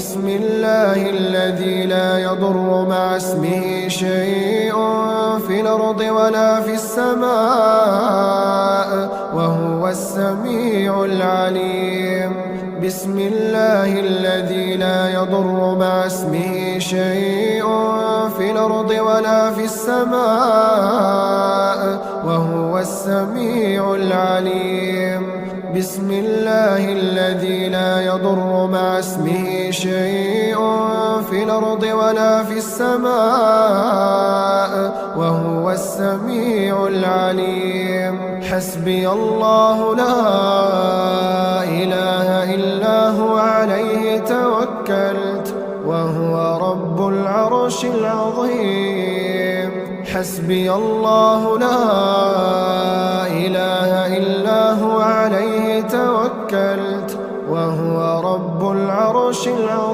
بسم الله الذي لا يضر مع اسمه شيء في الأرض ولا في السماء وهو السميع العليم. بسم الله الذي لا يضر مع اسمه شيء في الأرض ولا في السماء وهو السميع العليم. بسم الله الذي لا يضر مع اسمه شيء في الأرض ولا في السماء وهو السميع العليم. حسبي الله لا إله إلا هو عليه توكلت وهو رب العرش العظيم. حسبي الله لا إله إلا هو عليه توكلت وهو رب العرش العظيم.